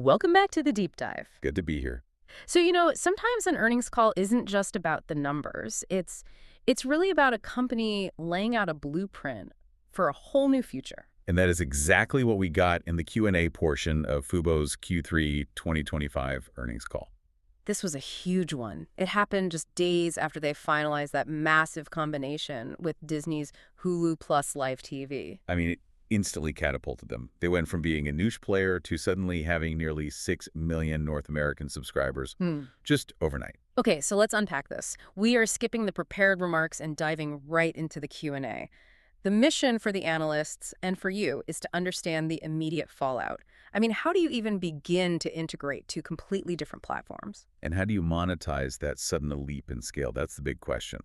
Welcome back to the deep dive. Good to be here. So, sometimes an earnings call isn't just about the numbers. It's really about a company laying out a blueprint for a whole new future. And that is exactly what we got in the Q&A portion of Fubo's Q3 2025 earnings call. This was a huge one. It happened just days after they finalized that massive combination with Disney's Hulu Plus Live TV. I mean, it instantly catapulted them. They went from being a niche player to suddenly having nearly 6 million North American subscribers just overnight. Okay, so let's unpack this. We are skipping the prepared remarks and diving right into the Q&A. The mission for the analysts and for you is to understand the immediate fallout. I mean, how do you even begin to integrate two completely different platforms? And how do you monetize that sudden leap in scale? That's the big question.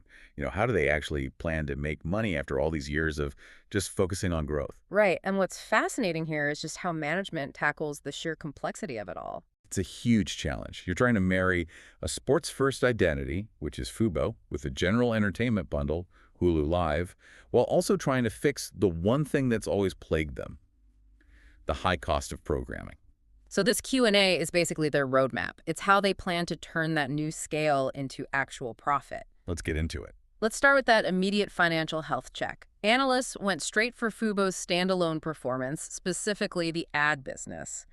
How do they actually plan to make money after all these years of just focusing on growth? Right, and what's fascinating here is just how management tackles the sheer complexity of it all. It's a huge challenge. You're trying to marry a sports-first identity, which is FuBo, with a general entertainment bundle, Hulu Live, while also trying to fix the one thing that's always plagued them, the high cost of programming. So this Q&A is basically their roadmap. It's how they plan to turn that new scale into actual profit. Let's get into it. Let's start with that immediate financial health check. Analysts went straight for Fubo's standalone performance, specifically the ad business.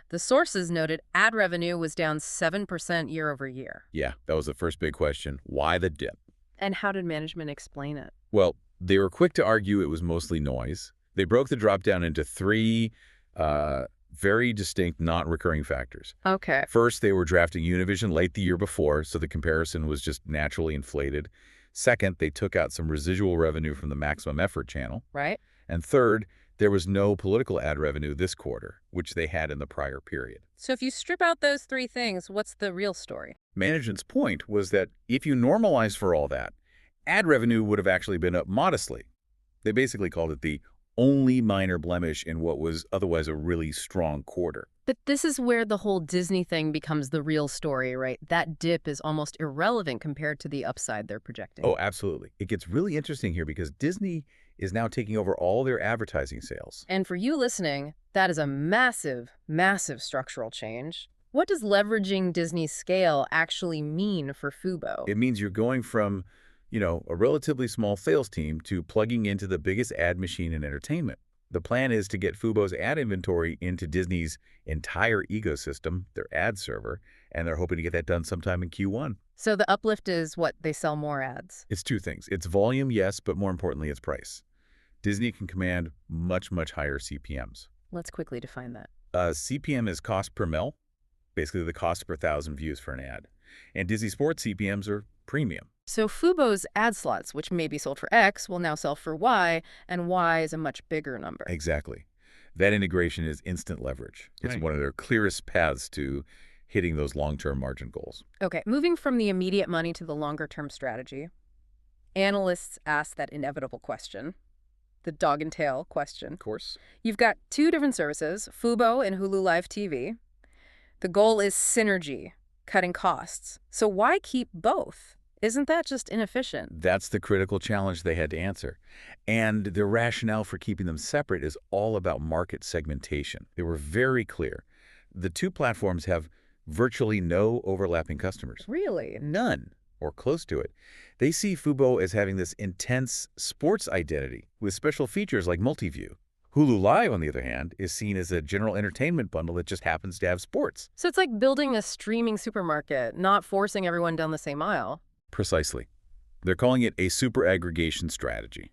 The sources noted ad revenue was down 7% year over year. Yeah, that was the first big question. Why the dip? And how did management explain it? Well, they were quick to argue it was mostly noise. They broke the drop down into three very distinct, not recurring factors. Okay. First, they were drafting Univision late the year before, so the comparison was just naturally inflated. Second, they took out some residual revenue from the Maximum Effort channel. Right. And third, there was no political ad revenue this quarter, which they had in the prior period. So if you strip out those three things, what's the real story? Management's point was that if you normalize for all that, ad revenue would have actually been up modestly. They basically called it the only minor blemish in what was otherwise a really strong quarter. But this is where the whole Disney thing becomes the real story, right? That dip is almost irrelevant compared to the upside they're projecting. Oh, absolutely. It gets really interesting here because Disney is now taking over all their advertising sales. And for you listening, that is a massive, massive structural change. What does leveraging Disney's scale actually mean for FuBo? It means you're going from, a relatively small sales team to plugging into the biggest ad machine in entertainment. The plan is to get FuBo's ad inventory into Disney's entire ecosystem, their ad server, and they're hoping to get that done sometime in Q1. So the uplift is what? They sell more ads? It's two things. It's volume, yes, but more importantly, it's price. Disney can command much, much higher CPMs. Let's quickly define that. CPM is cost per mil, basically the cost per 1,000 views for an ad. And Disney Sports CPMs are premium. So FuBo's ad slots, which may be sold for X, will now sell for Y, and Y is a much bigger number. Exactly. That integration is instant leverage. It's one of their clearest paths to hitting those long-term margin goals. Okay, moving from the immediate money to the longer-term strategy, analysts ask that inevitable question, the dog and tail question. Of course. You've got two different services, FuBo and Hulu Live TV. The goal is synergy, cutting costs. So why keep both? Isn't that just inefficient? That's the critical challenge they had to answer. And the rationale for keeping them separate is all about market segmentation. They were very clear. The two platforms have virtually no overlapping customers. Really? None, or close to it. They see FuBo as having this intense sports identity with special features like multi-view. Hulu Live, on the other hand, is seen as a general entertainment bundle that just happens to have sports. So it's like building a streaming supermarket, not forcing everyone down the same aisle. Precisely. They're calling it a super aggregation strategy.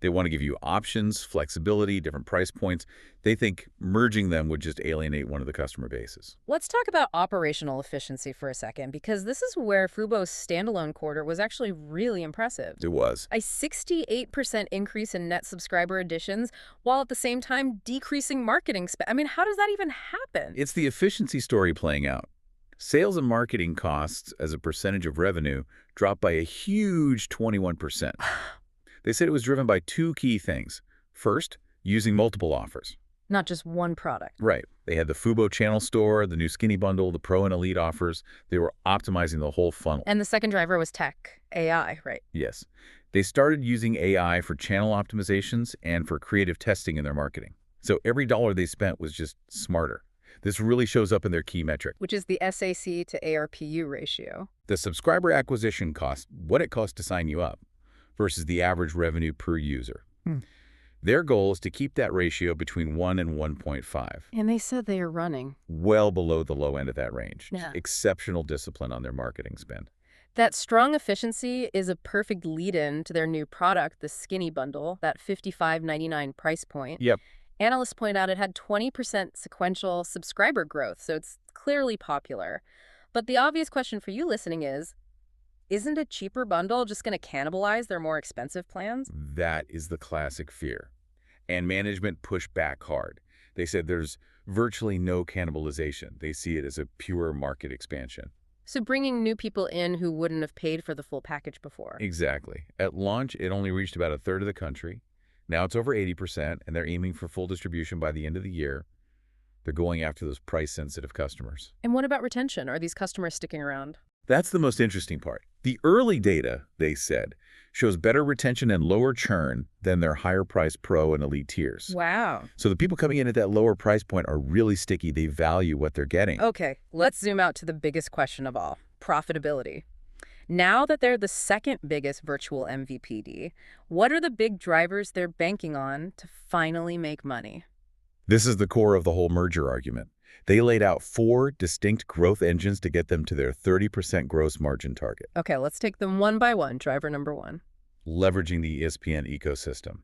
They want to give you options, flexibility, different price points. They think merging them would just alienate one of the customer bases. Let's talk about operational efficiency for a second, because this is where FuBo's standalone quarter was actually really impressive. It was. A 68% increase in net subscriber additions, while at the same time decreasing marketing spend. I mean, how does that even happen? It's the efficiency story playing out. Sales and marketing costs as a percentage of revenue dropped by a huge 21%. They said it was driven by two key things. First, using multiple offers. Not just one product. Right. They had the FuBo channel store, the new skinny bundle, the Pro and Elite offers. They were optimizing the whole funnel. And the second driver was tech, AI, right? Yes. They started using AI for channel optimizations and for creative testing in their marketing. So every dollar they spent was just smarter. This really shows up in their key metric. Which is the SAC to ARPU ratio. The subscriber acquisition cost, what it costs to sign you up, versus the average revenue per user. Their goal is to keep that ratio between 1 and 1.5. And they said they are running Well below the low end of that range. Yeah. Exceptional discipline on their marketing spend. That strong efficiency is a perfect lead-in to their new product, the Skinny Bundle, that $55.99 price point. Yep. Analysts point out it had 20% sequential subscriber growth, so it's clearly popular. But the obvious question for you listening is, isn't a cheaper bundle just going to cannibalize their more expensive plans? That is the classic fear. And management pushed back hard. They said there's virtually no cannibalization. They see it as a pure market expansion. So bringing new people in who wouldn't have paid for the full package before. Exactly. At launch, it only reached about a third of the country. Now it's over 80%, and they're aiming for full distribution by the end of the year. They're going after those price-sensitive customers. And what about retention? Are these customers sticking around? That's the most interesting part. The early data, they said, shows better retention and lower churn than their higher-priced Pro and Elite tiers. Wow. So the people coming in at that lower price point are really sticky. They value what they're getting. Okay, let's zoom out to the biggest question of all, profitability. Now that they're the second biggest virtual MVPD, what are the big drivers they're banking on to finally make money? This is the core of the whole merger argument. They laid out 4 distinct growth engines to get them to their 30% gross margin target. Okay, let's take them one by one. Driver number 1. Leveraging the ESPN ecosystem.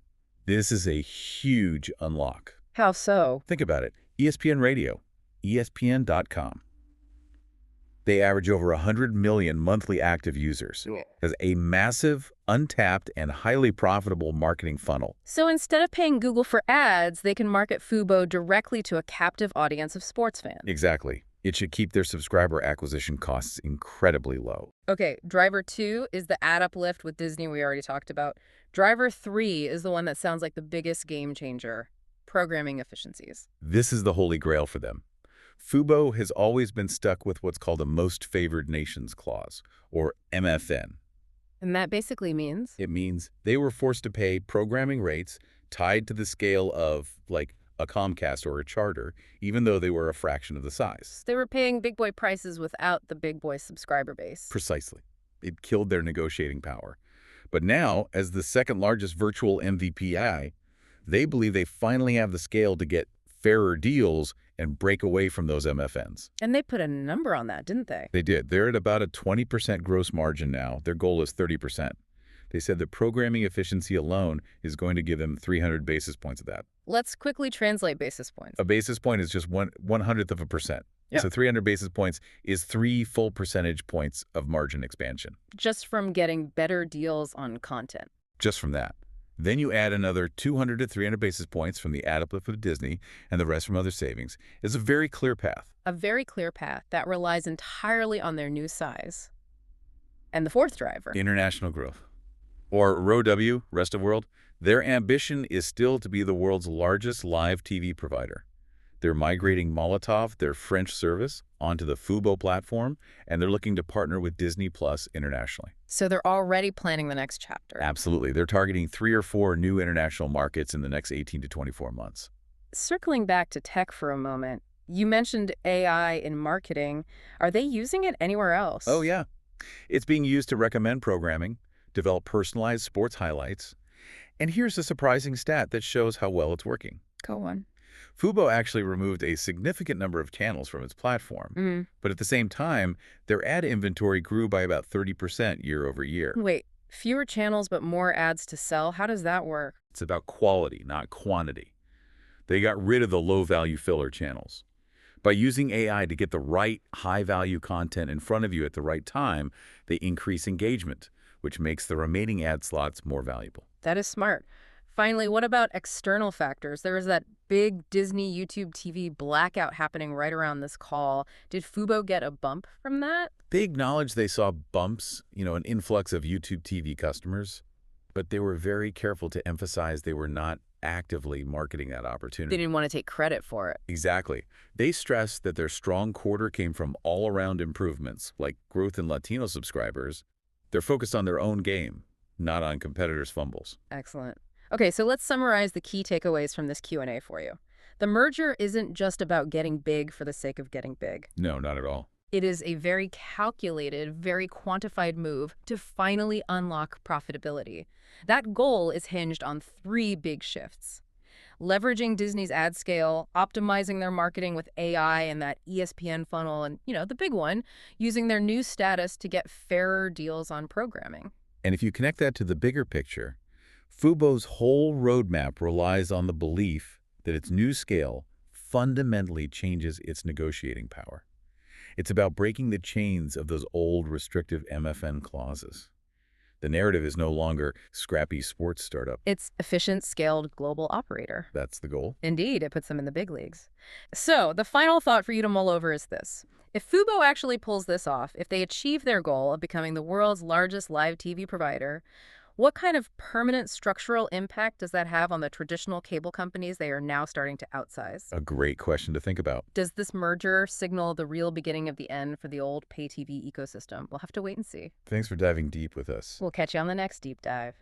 This is a huge unlock. How so? Think about it. ESPN Radio, ESPN.com. They average over 100 million monthly active users. As a massive, untapped, and highly profitable marketing funnel. So instead of paying Google for ads, they can market FuBo directly to a captive audience of sports fans. Exactly. It should keep their subscriber acquisition costs incredibly low. Okay, driver 2 is the ad uplift with Disney we already talked about. Driver 3 is the one that sounds like the biggest game changer, programming efficiencies. This is the holy grail for them. FuBo has always been stuck with what's called a Most Favored Nations clause, or MFN. And that basically means? It means they were forced to pay programming rates tied to the scale of, like, a Comcast or a Charter, even though they were a fraction of the size. They were paying big boy prices without the big boy subscriber base. Precisely. It killed their negotiating power. But now, as the second largest virtual MVPI, they believe they finally have the scale to get fairer deals and break away from those MFNs. And they put a number on that, didn't they? They did. They're at about a 20% gross margin now. Their goal is 30%. They said that programming efficiency alone is going to give them 300 basis points of that. Let's quickly translate basis points. A basis point is just 1/100th of a percent. Yeah. So 300 basis points is 3 full percentage points of margin expansion. Just from getting better deals on content. Just from that. Then you add another 200 to 300 basis points from the ad uplift of Disney and the rest from other savings. It's a very clear path. A very clear path that relies entirely on their new size. And the fourth driver. International growth. Or ROW, rest of world. Their ambition is still to be the world's largest live TV provider. They're migrating Molotov, their French service, onto the FuBo platform, and they're looking to partner with Disney Plus internationally. So they're already planning the next chapter. Absolutely. They're targeting 3 or 4 new international markets in the next 18 to 24 months. Circling back to tech for a moment, you mentioned AI in marketing. Are they using it anywhere else? Oh, yeah. It's being used to recommend programming, develop personalized sports highlights. And here's a surprising stat that shows how well it's working. Go on. FuBo actually removed a significant number of channels from its platform, but at the same time, their ad inventory grew by about 30% year over year. Wait, fewer channels but more ads to sell? How does that work? It's about quality, not quantity. They got rid of the low-value filler channels. By using AI to get the right high-value content in front of you at the right time, they increase engagement, which makes the remaining ad slots more valuable. That is smart. Finally, what about external factors? There was that big Disney YouTube TV blackout happening right around this call. Did FuBo get a bump from that? They acknowledged they saw bumps, an influx of YouTube TV customers, but they were very careful to emphasize they were not actively marketing that opportunity. They didn't want to take credit for it. Exactly. They stressed that their strong quarter came from all-around improvements, like growth in Latino subscribers. They're focused on their own game, not on competitors' fumbles. Excellent. Okay, so let's summarize the key takeaways from this Q&A for you. The merger isn't just about getting big for the sake of getting big. No, not at all. It is a very calculated, very quantified move to finally unlock profitability. That goal is hinged on three big shifts: leveraging Disney's ad scale, optimizing their marketing with AI and that ESPN funnel, and, the big one, using their new status to get fairer deals on programming. And if you connect that to the bigger picture, Fubo's whole roadmap relies on the belief that its new scale fundamentally changes its negotiating power. It's about breaking the chains of those old restrictive MFN clauses. The narrative is no longer scrappy sports startup. It's efficient, scaled global operator. That's the goal. Indeed, it puts them in the big leagues. So, the final thought for you to mull over is this. If FuboTv actually pulls this off, if they achieve their goal of becoming the world's largest live TV provider, what kind of permanent structural impact does that have on the traditional cable companies they are now starting to outsize? A great question to think about. Does this merger signal the real beginning of the end for the old pay TV ecosystem? We'll have to wait and see. Thanks for diving deep with us. We'll catch you on the next deep dive.